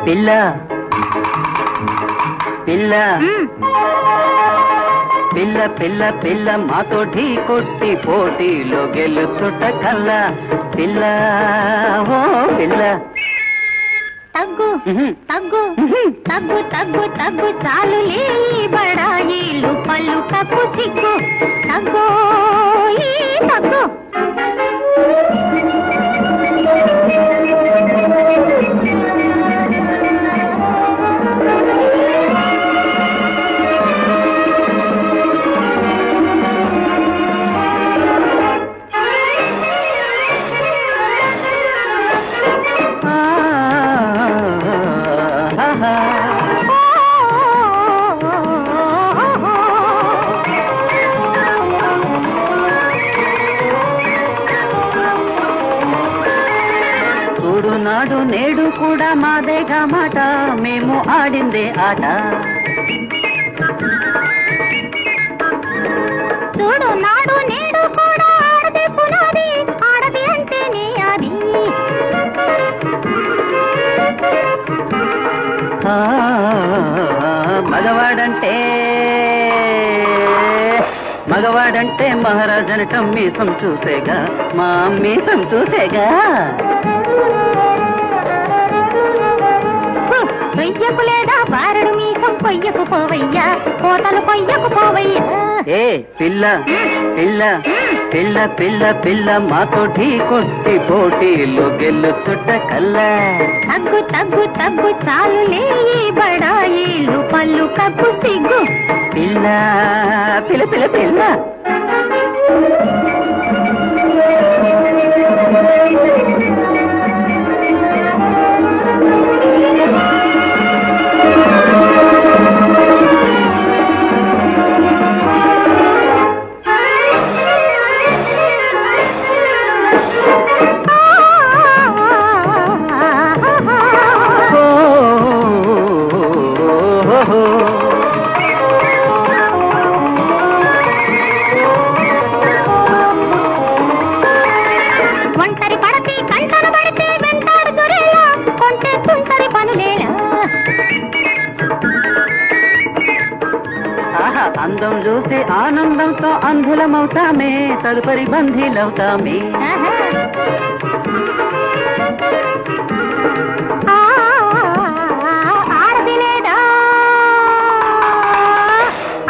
పిల్ల పిల్ల పిల్ల పిల్ల పిల్ల మాతో ఢీ కొట్టి పోటీలో గెలుచుట కల్లా పిల్ల ఓ పిల్ల తగ్గు తగ్గు తగ్గు తగ్గు తగ్గు చాలులే బడాయిలు పళ్ళు కప్పు సిగ్గు తగ్గు తగ్గు నాడు నేడు కూడా మాదేగా మాట మేము ఆడిందే ఆట చూడు నాడు నేడు కూడా ఆడదే పునాది ఆడది అంటే నీ అది మగవాడంటే మహారాజనటం మీసం చూసేగా మా మీసం చూసేగా కొయ్యకు లేదా బారడు మీసం కొయ్యకు పోవయ్యా కోతలు కొయ్యకు పోవయ్యా ఏ పిల్ల పిల్ల పిల్ల పిల్ల పిల్ల మాతో ఢీ కొట్టి పోటీలో గెలుచుట కల్లా తగ్గు తగ్గు తగ్గు చాలులే బడాయిలు పళ్ళు కప్పు సిగ్గు పిల్ల పిల్ల పిల్ల పిల్ల ఒంటరి పడతి కంటలు పడితే వెంటాడు దొరేలా కొంటే తుంటరి పనులేలా ఆహా అందం చూసి ఆనందంతో అంధులమవుతామే తదుపరి బంధీలవుతామే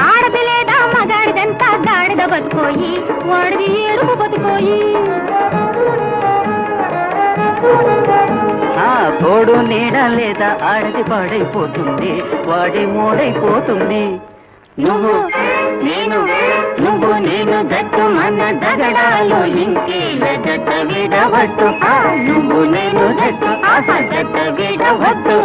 ఆడది లేదా మగాడిదంతా గాడిద బతుకోయి వాడిది ఎరుపు బతుకోయి తోడు నీడ లేదా ఆడది పాడైపోతుంది వాడి మూడైపోతుంది నువ్వు నేను జట్టు మన జగడాలు ఇంకేల జట్ట విడవట్టు నువ్వు నేను జట్టు జట్ట విడవట్టు